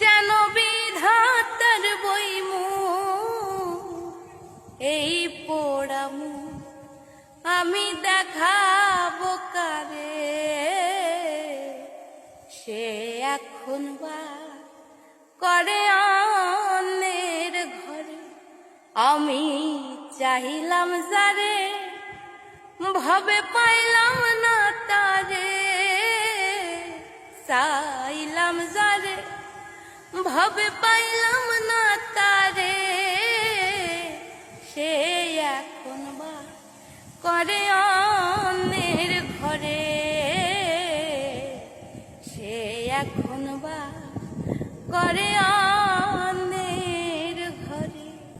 যেন বিধাতার বইমু এই পোড়ামু আমি দেখাবো কারে, সে এখন বা করে অন্যের ঘরে। আমি চাহিলাম যারে ভাবে পাইলাম না তারে, চাইলাম যারে ভাবে পাইলাম না তারে, সে এখন বা করে অন্যের ঘরে, সে এখন বা করে